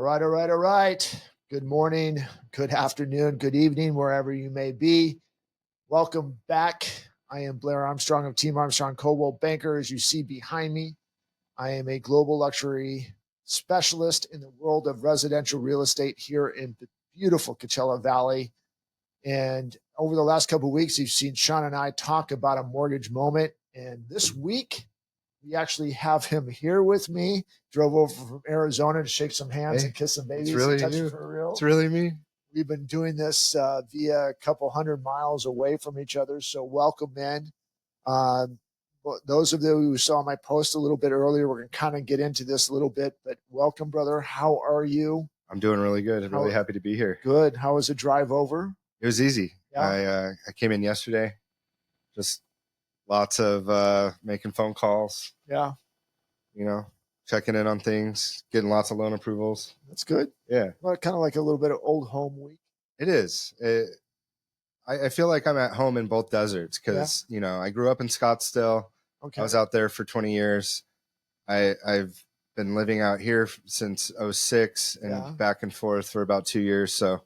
All right. Good morning, good afternoon, good evening, wherever you may be. Welcome back. I am Blair Armstrong of Team Armstrong Coldwell Banker. As you see behind me, I am a global luxury specialist in the world of residential real estate here in the beautiful Coachella Valley. And over the last couple of weeks, you've seen Sean and I talk about a mortgage moment. And this week, we actually have him here with me. Drove over from Arizona to shake some hands and kiss some babies. It's really and touch you. For real. It's really me. We've been doing this via a couple 100 miles away from each other. So welcome in. Those of you who saw my post a little bit earlier, we're going to kind of get into this a little bit. But welcome, brother. How are you? I'm doing really good. I'm really happy to be here. Good. How was the drive over? It was easy. Yeah. I came in yesterday. Just lots of making phone calls. Yeah. Checking in on things, getting lots of loan approvals. That's good. Yeah. Well, kind of like a little bit of old home week. It is. I feel like I'm at home in both deserts because, I grew up in Scottsdale. Okay. I was out there for 20 years. I've been living out here since 06 and back and forth for about 2 years. So,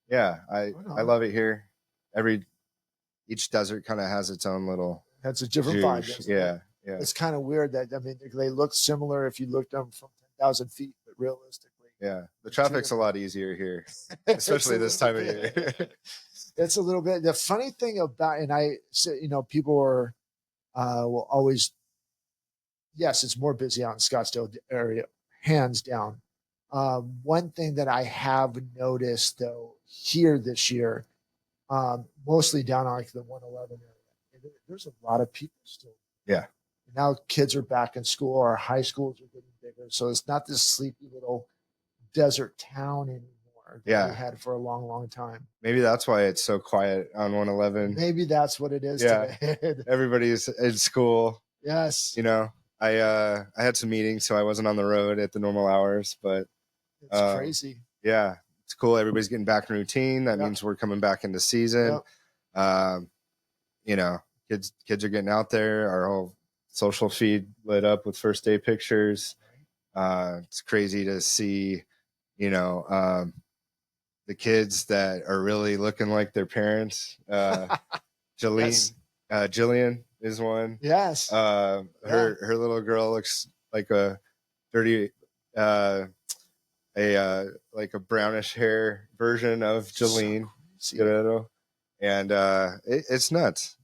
yeah, I love it here. Each desert kind of has its own little. That's a different vibe. Yeah. Yeah. It's kind of weird that, they look similar if you looked them from 10,000 feet, but realistically. Yeah. The traffic's a lot easier here, especially this time of year. It's a little bit. The funny thing about, and I say, people are, will always, yes, it's more busy out in Scottsdale area, hands down. One thing that I have noticed though here this year, mostly down on like the 111 area, there's a lot of people still. Yeah. Now kids are back in school. Our high schools are getting bigger. So it's not this sleepy little desert town anymore that we had for a long, long time. Maybe that's why it's so quiet on 111. Maybe that's what it is today. Everybody's in school. Yes. I had some meetings, so I wasn't on the road at the normal hours, but it's crazy. Yeah. It's cool. Everybody's getting back in routine. That means we're coming back into season. Kids are getting out there. Our whole social feed lit up with first day pictures. It's crazy to see, the kids that are really looking like their parents. Jillian is one. Yes. Her little girl looks like a dirty, like a brownish hair version of Jillian. So and it's nuts.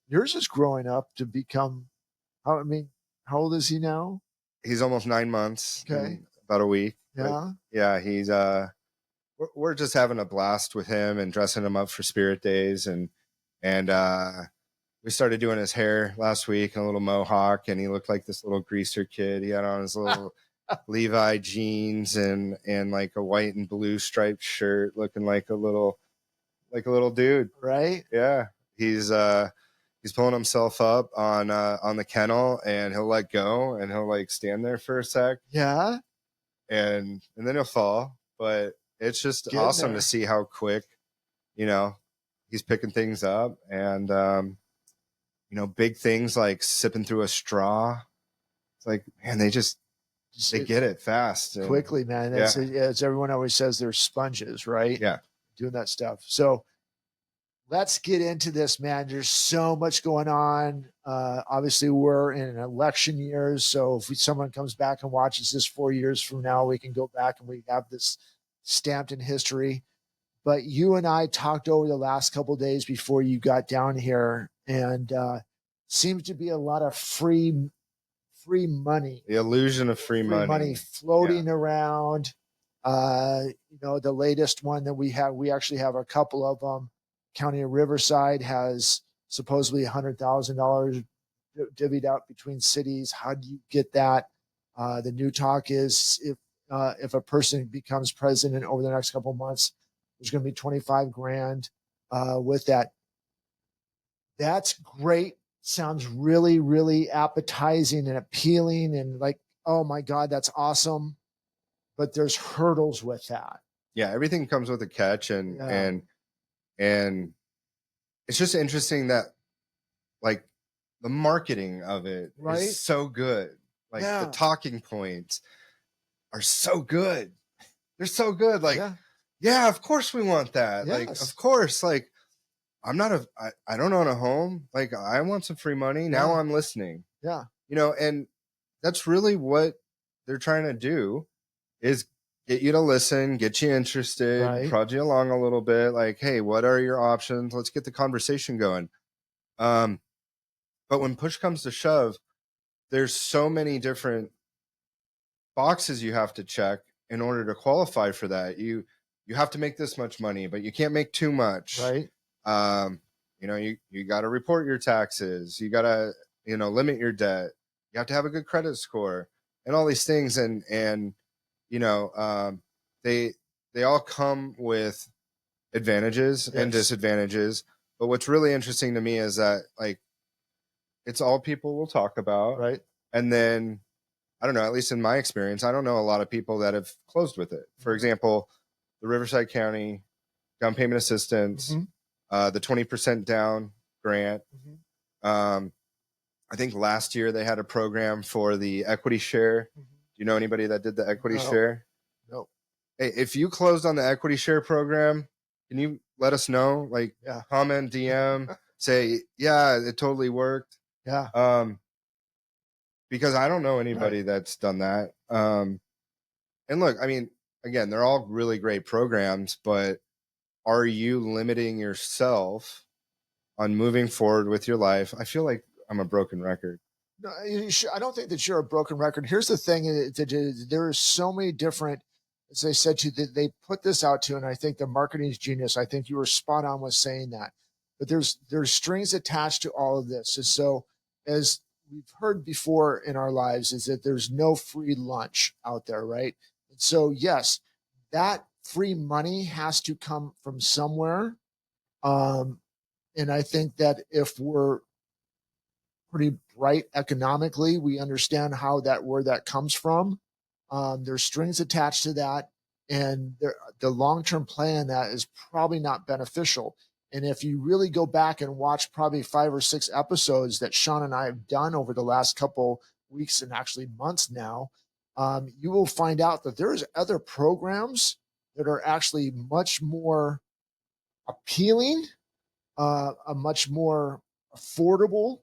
Yours is growing up to become, how old is he now? He's almost 9 months. Okay. About a week. Yeah. Yeah. He's, we're just having a blast with him and dressing him up for Spirit Days. And we started doing his hair last week in a little mohawk, and he looked like this little greaser kid. He had on his little Levi jeans and like a white and blue striped shirt, looking like a little dude. Right. Yeah. He's pulling himself up on the kennel, and he'll let go and he'll like stand there for a sec. Yeah. And then he'll fall. But it's just awesome to see how quick, he's picking things up. And, big things like sipping through a straw. It's like, man, they get it fast. Quickly, man. As everyone always says, they're sponges, right? Yeah. Doing that stuff. So let's get into this, man. There's so much going on. Obviously, we're in an election year. So if someone comes back and watches this 4 years from now, we can go back and we have this stamped in history. But you and I talked over the last couple of days before you got down here, and seems to be a lot of free money. The illusion of free money floating around. The latest one that we actually have a couple of them. County of Riverside has supposedly $100,000 divvied out between cities. How do you get that? The new talk is if a person becomes president over the next couple of months, there's going to be 25 grand with that. That's great. Sounds really, really appetizing and appealing and like, oh my God, that's awesome. But there's hurdles with that. Yeah, everything comes with a catch, and it's just interesting that like the marketing of it is so good. Like the talking points are so good. They're so good. Like, Yeah. yeah, of course we want that. Like, Yes. of course, like I don't own a home. Like, I want some free money. Now Yeah. I'm listening, Yeah. and that's really what they're trying to do is get you to listen, get you interested, Right. prod you along a little bit. Like, hey, what are your options? Let's get the conversation going. Um, but when push comes to shove, there's so many different boxes you have to check in order to qualify for that. You have to make this much money, but you can't make too much. Right. Um, you got to report your taxes. You got to limit your debt. You have to have a good credit score and all these things. And you know um, they they all come with advantages and Yes. disadvantages. But what's really interesting to me is that like it's all people will talk about, Right. and then I don't know, at least in my experience, I don't know a lot of people that have closed with it. For example, the Riverside County down payment assistance, Mm-hmm. the 20% down grant. Mm-hmm. Um, I think last year they had a program for the equity share. Mm-hmm. Do you know anybody that did the equity No. share? No. Hey, if you closed on the equity share program, can you let us know? Like, Yeah. comment, DM, say, yeah, it totally worked. Yeah. Because I don't know anybody Right. that's done that. And look, I mean, again, they're all really great programs, but are you limiting yourself on moving forward with your life? I feel like I'm a broken record. No, I don't think that you're a broken record. Here's the thing: there are so many different, as I said to you, that they put this out to, and I think the marketing is genius. I think you were spot on with saying that. But there's strings attached to all of this, and so as we've heard before in our lives, is that there's no free lunch out there, right? And so yes, that free money has to come from somewhere. Um, and I think that if we're pretty bright economically. We understand how that where that comes from. There's strings attached to that, and the long term plan that is probably not beneficial. And if you really go back and watch probably 5 or 6 episodes that Sean and I have done over the last couple weeks and actually months now, you will find out that there's other programs that are actually much more appealing, a much more affordable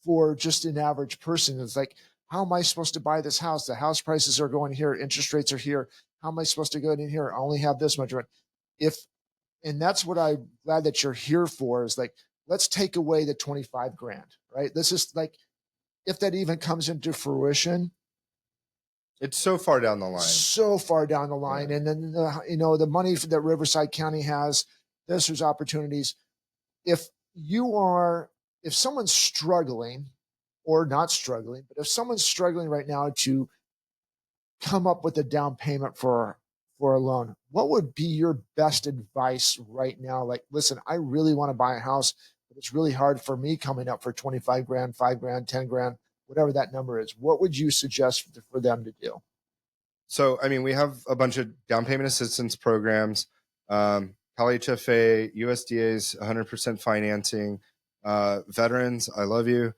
for just an average person. It's like, how am I supposed to buy this house? The house prices are going here, interest rates are here. How am I supposed to go in here? I only have this much rent. If and that's what I'm glad that you're here for is like, let's take away the 25 grand, right? This is like, if that even comes into fruition, It's so far down the line. so far down the line. Yeah. And then, the money that Riverside County has, there's opportunities. If you are, if someone's struggling or not struggling, but if someone's struggling right now to come up with a down payment for a loan, what would be your best advice right now? Like, listen, I really want to buy a house, but it's really hard for me coming up for 25 grand, 5 grand, 10 grand, whatever that number is. What would you suggest for them to do? So, I mean, we have a bunch of down payment assistance programs, Cal HFA, USDA's 100% financing. Veterans, I love you.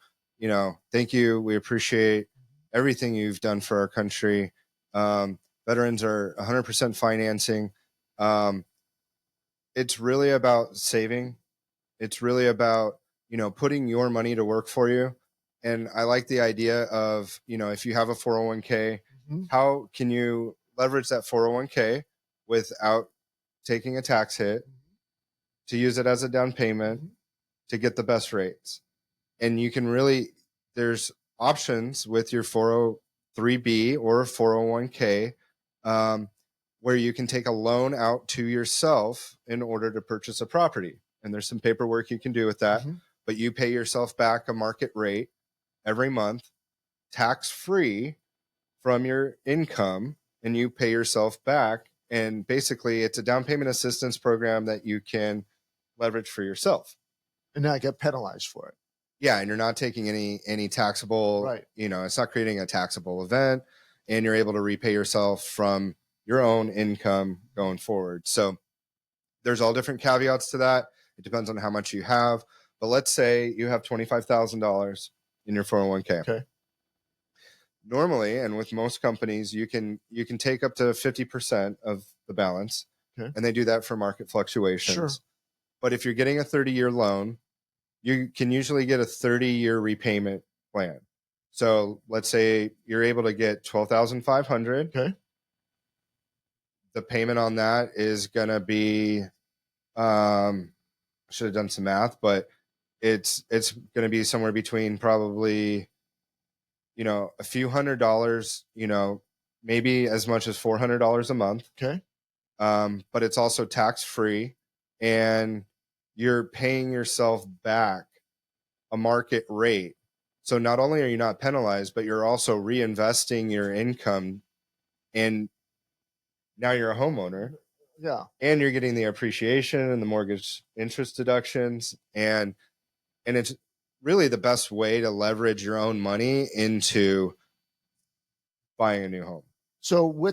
Thank you. We appreciate everything you've done for our country. Veterans are 100% financing. Um, it's really about saving. It's really about, putting your money to work for you. And I like the idea of, if you have a 401k, Mm-hmm. how can you leverage that 401k without taking a tax hit to use it as a down payment Mm-hmm. to get the best rates? And you can really, there's options with your 403b or 401k, where you can take a loan out to yourself in order to purchase a property. And there's some paperwork you can do with that, Mm-hmm. but you pay yourself back a market rate every month, tax free from your income, and you pay yourself back. And basically, it's a down payment assistance program that you can leverage for yourself. And not get penalized for it. Yeah, and you're not taking any taxable, Right. It's not creating a taxable event, and you're able to repay yourself from your own income going forward. So there's all different caveats to that. It depends on how much you have. But let's say you have $25,000 in your 401k. Okay. normally, and with most companies, you can take up to 50% of the balance, Okay. and they do that for market fluctuations. Sure. But if you're getting a 30-year loan, you can usually get a 30-year repayment plan. So let's say you're able to get 12,500. Okay. The payment on that is gonna be, I should have done some math, but it's gonna be somewhere between probably, a few $100s, maybe as much as $400 a month. Okay. But it's also tax free, and you're paying yourself back a market rate. So not only are you not penalized, but you're also reinvesting your income, and now you're a homeowner. Yeah. And you're getting the appreciation and the mortgage interest deductions, and it's really the best way to leverage your own money into buying a new home. So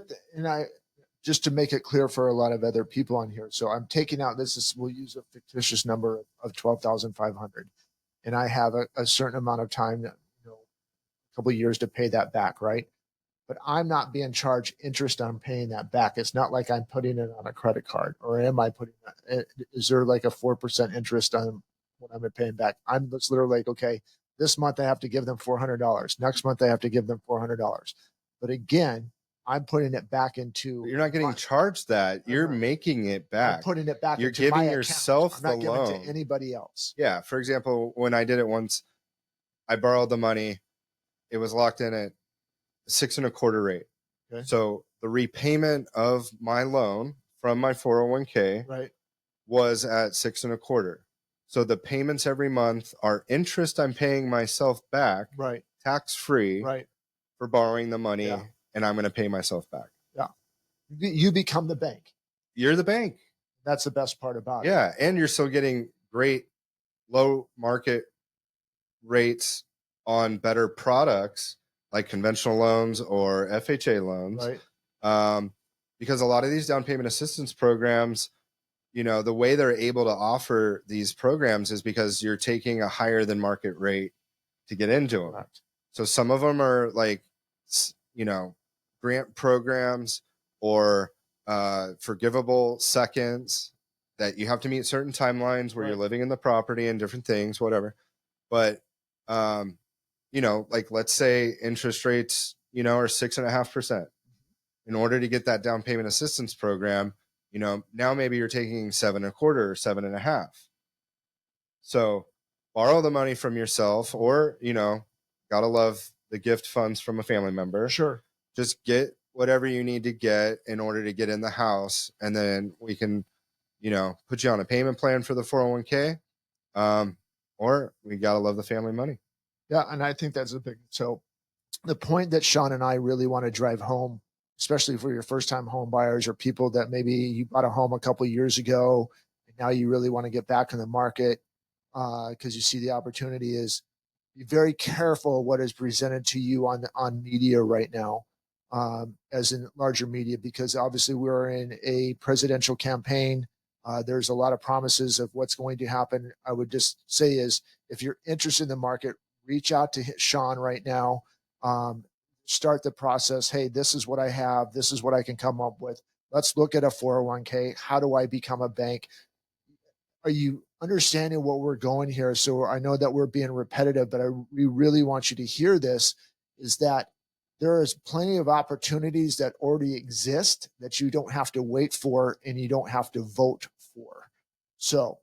just to make it clear for a lot of other people on here. So I'm taking out, we'll use a fictitious number of 12,500, and I have a certain amount of time, a couple of years to pay that back. Right. But I'm not being charged interest on paying that back. It's not like I'm putting it on a credit card, or am I putting is there like a 4% interest on what I'm paying back? I'm just literally like, okay, this month I have to give them $400. Next month I have to give them $400. But again, I'm putting it back into. But you're not getting charged that. You're making it back. I'm putting it back. You're into giving my yourself account. I'm not the giving loan to anybody else. Yeah. For example, when I did it once, I borrowed the money. It was locked in at 6.25% rate. Okay. So the repayment of my loan from my 401k Right. was at 6.25%. So the payments every month are interest I'm paying myself back, Right. tax free, Right. for borrowing the money, Yeah. and I'm going to pay myself back. Yeah. You become the bank. You're the bank. That's the best part about it. Yeah, and you're still getting great low market rates on better products like conventional loans or FHA loans. Right. Because a lot of these down payment assistance programs, the way they're able to offer these programs is because you're taking a higher than market rate to get into them. Correct. So some of them are like, grant programs or forgivable seconds that you have to meet certain timelines where Right. you're living in the property and different things, whatever. But, like let's say interest rates, are 6.5%. In order to get that down payment assistance program, now maybe you're taking 7.25 or 7.5. So borrow the money from yourself, or, gotta love the gift funds from a family member. Sure. Just get whatever you need to get in order to get in the house. And then we can, put you on a payment plan for the 401k. Or we gotta love the family money. Yeah. And I think that's so the point that Sean and I really want to drive home, especially for your first time home buyers or people that maybe you bought a home a couple of years ago and now you really want to get back in the market because you see the opportunity, is be very careful what is presented to you on media right now, as in larger media, because obviously we're in a presidential campaign. There's a lot of promises of what's going to happen. I would just say is, if you're interested in the market, reach out to Sean right now. Start the process. Hey, this is what I have. This is what I can come up with. Let's look at a 401k. How do I become a bank? Are you understanding what we're going here? So I know that we're being repetitive, but we really want you to hear this, is that there is plenty of opportunities that already exist that you don't have to wait for and you don't have to vote for. So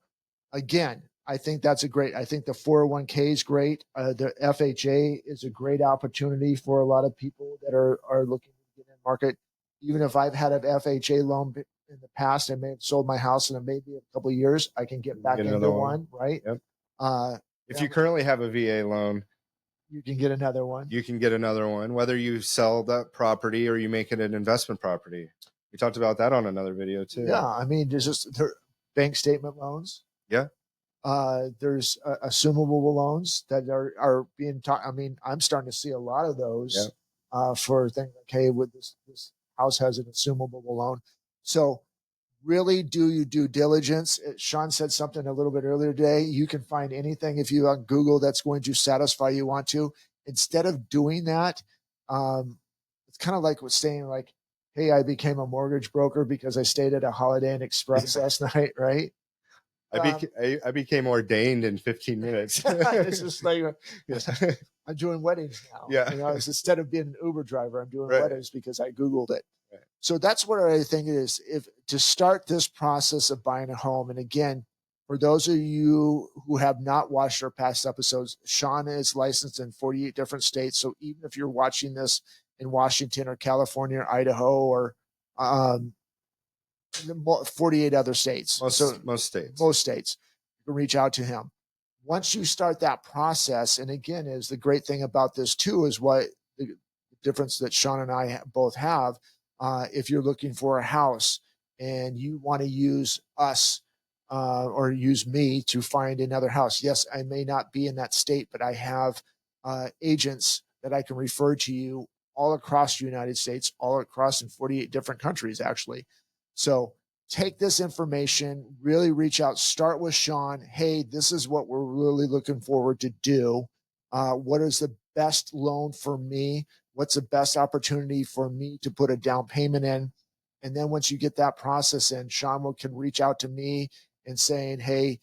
again, I think that's I think the 401k is great. The FHA is a great opportunity for a lot of people that are looking to get in market. Even if I've had an FHA loan in the past, I may have sold my house in maybe a couple of years, I can get back into one, right? Yep. If Yeah. you currently have a VA loan, You can get another one. you can get another one, whether you sell that property or you make it an investment property. We talked about that on another video too. Yeah, I mean, there's bank statement loans. Yeah. There's assumable loans that are being taught. I mean, I'm starting to see a lot of those for things like, hey, with this house has an assumable loan. So really do your due diligence. Sean said something a little bit earlier today. You can find anything if you on Google that's going to satisfy you want to. Instead of doing that, It's kind of like with saying like, hey, I became a mortgage broker because I stayed at a Holiday Inn Express last night, right? I became ordained in 15 minutes. It's just like Yeah. I'm doing weddings now. Yeah. It's instead of being an Uber driver, I'm doing Right. weddings because I Googled it. Right. So that's what I think it is. If to start this process of buying a home, and again, for those of you who have not watched our past episodes, Sean is licensed in 48 different states. So even if you're watching this in Washington or California or Idaho or um, 48 other states, Most states, you can reach out to him. Once you start that process, and again, is the great thing about this too, is what the difference that Sean and I both have. If you're looking for a house and you want to use us or use me to find another house, yes, I may not be in that state, but I have agents that I can refer to you all across the United States, all across in 48 different countries, actually. So take this information, really reach out, start with Sean. Hey, this is what we're really looking forward to do. What is the best loan for me? What's the best opportunity for me to put a down payment in? And then once you get that process in, Sean can reach out to me and saying, hey,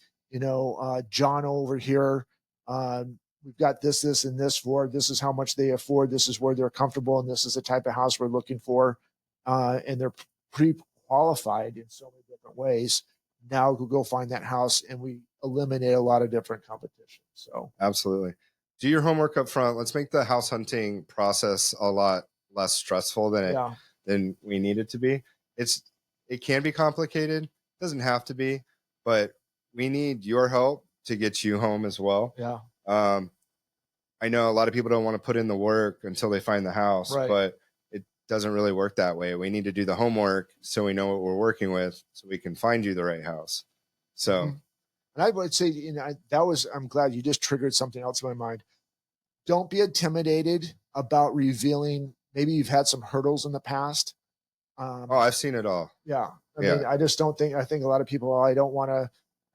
John over here, we've got this, and this for, this is how much they afford. This is where they're comfortable. And this is the type of house we're looking for. And they're pre-qualified in so many different ways. Now we'll go find that house and we eliminate a lot of different competition. So absolutely. Do your homework up front. Let's make the house hunting process a lot less stressful than we need it to be. It can be complicated. Doesn't have to be, but we need your help to get you home as well. Yeah. I know a lot of people don't want to put in the work until they find the house, right. But it doesn't really work that way. We need to do the homework so we know what we're working with, so we can find you the right house. So, and I would say, I'm glad you just triggered something else in my mind. Don't be intimidated about revealing. Maybe you've had some hurdles in the past. I've seen it all. Yeah. I mean, I just don't think, I think a lot of people, I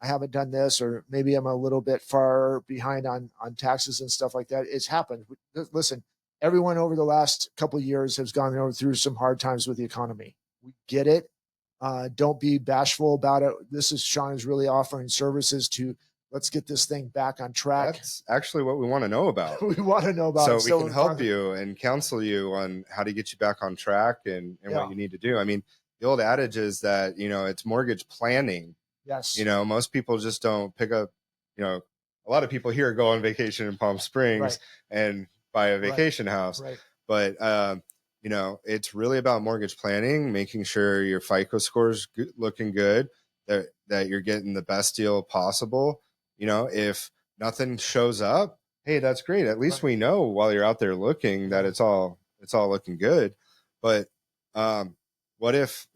haven't done this, or maybe I'm a little bit far behind on taxes and stuff like that. It's happened. Listen, everyone over the last couple of years has gone through some hard times with the economy. We get it. Don't be bashful about it. Sean is really offering services to, let's get this thing back on track. That's actually what we want to know about. We want to know about. So we can help you and counsel you on how to get you back on track and what you need to do. I mean, the old adage is that, it's mortgage planning. Yes. Most people just don't pick up, a lot of people here go on vacation in Palm Springs and buy a vacation house. Right. But, it's really about mortgage planning, making sure your FICO score is looking good, that you're getting the best deal possible. If nothing shows up, hey, that's great. At least we know while you're out there looking that it's all looking good. But what if,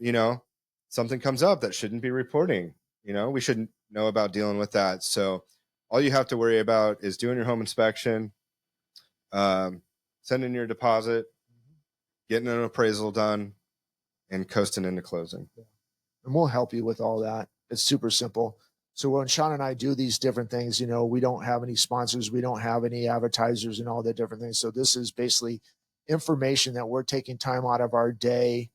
something comes up that shouldn't be reporting? We shouldn't know about dealing with that. So all you have to worry about is doing your home inspection, sending your deposit, getting an appraisal done, and coasting into closing. And we'll help you with all that. It's super simple. So when Sean and I do these different things, we don't have any sponsors, we don't have any advertisers and all the different things. So this is basically information that we're taking time out of our day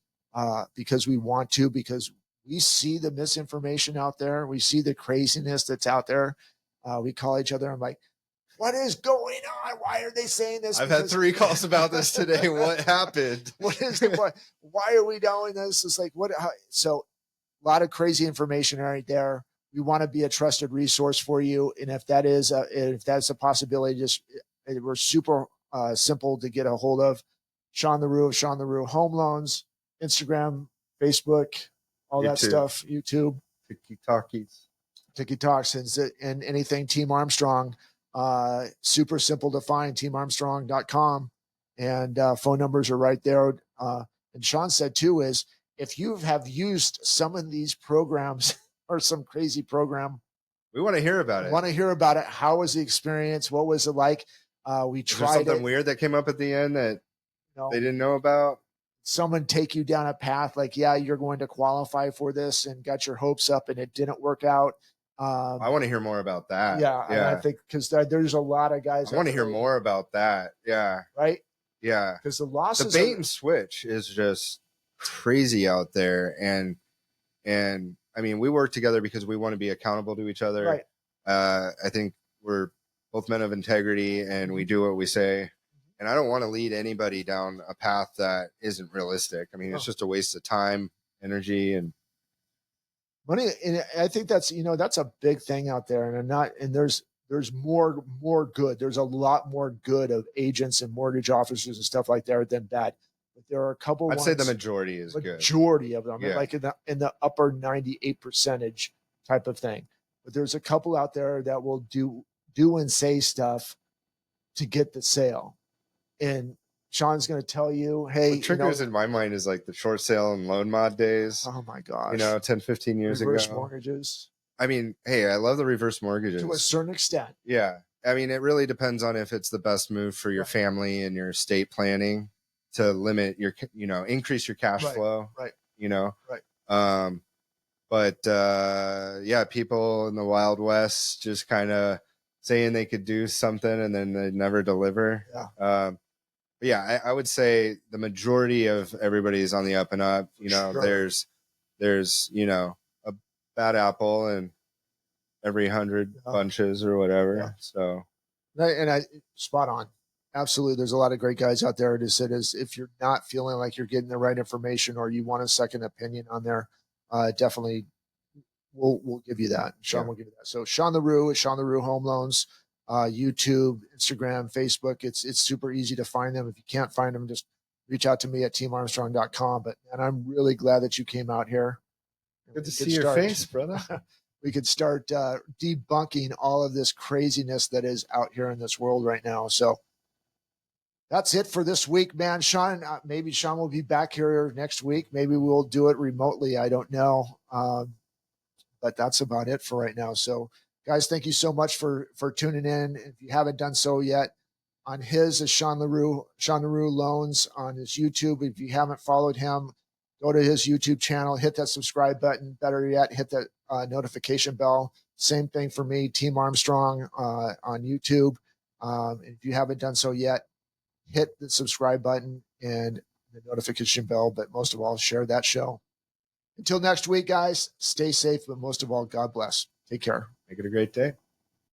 because we want to, because we see the misinformation out there. We see the craziness that's out there. We call each other. I'm like, what is going on? Why are they saying this? I've had 3 calls about this today. What happened? Why are we doing this? It's like, so a lot of crazy information right there. We want to be a trusted resource for you. And if that's a possibility, we're super simple to get a hold of. Sean LaRue Home Loans, Instagram, Facebook, all YouTube. That stuff, YouTube, TikToks, and anything Team Armstrong. Super simple to find, teamarmstrong.com, and phone numbers are right there. And Sean said too, is if you have used some of these programs or some crazy program, we want to hear about it. How was the experience? What was it like? We tried something weird that came up at the end that they didn't know about. Someone take you down a path like, yeah, you're going to qualify for this, and got your hopes up and it didn't work out. I want to hear more about that. Yeah. I think because there's a lot of guys. I want to hear more about that. Yeah. Right. Yeah. because the The losses bait are and switch is just crazy out there. And I mean, we work together because we want to be accountable to each other. right. I think we're both men of integrity and we do what we say. And I don't want to lead anybody down a path that isn't realistic. I mean, it's No. just a waste of time, energy, and Money, and I think that's that's a big thing out there, and I'm not, and there's more good. There's a lot more good of agents and mortgage officers and stuff like that than bad. But there are a couple I'd ones, say the majority is good. majority of them, Yeah. like in the upper 98 percentage type of thing. But there's a couple out there that will do and say stuff to get the sale. And Sean's going to tell you, hey, What triggers in my mind is like the short sale and loan mod days, oh my gosh, 10, 15 years reverse ago. mortgages I mean, hey, I love the reverse mortgages. to a certain extent. Yeah. I mean, it really depends on if it's the best move for your Right. family and your estate planning to limit your, increase your cash Right. flow, Right. Right. Right. But yeah, people in the Wild West just kind of saying they could do something and then they never deliver. Yeah. But yeah, I would say the majority of everybody is on the up and up. Sure. There's a bad apple and every 100 Yeah. bunches or whatever. Yeah. So And I spot on. Absolutely. There's a lot of great guys out there to sit as if you're not feeling like you're getting the right information or you want a second opinion on there, definitely we'll give you that. Sean will give you that. So Sean LaRue is Sean LaRue Home Loans, YouTube, Instagram, Facebook. It's super easy to find them. If you can't find them, just reach out to me at teamarmstrong.com. But and I'm really glad that you came out here. good to see your face, brother. We could start debunking all of this craziness that is out here in this world right now. So that's it for this week, man. Sean, maybe Sean will be back here next week. Maybe we'll do it remotely. I don't know. But that's about it for right now. So guys, thank you so much for tuning in. If you haven't done so yet, on his is Sean LaRue Loans on his YouTube. If you haven't followed him, go to his YouTube channel, hit that subscribe button. Better yet, hit that notification bell. Same thing for me, Team Armstrong on YouTube. If you haven't done so yet, hit the subscribe button and the notification bell. But most of all, share that show. Until next week, guys, stay safe, but most of all, God bless. Take care. Make it a great day.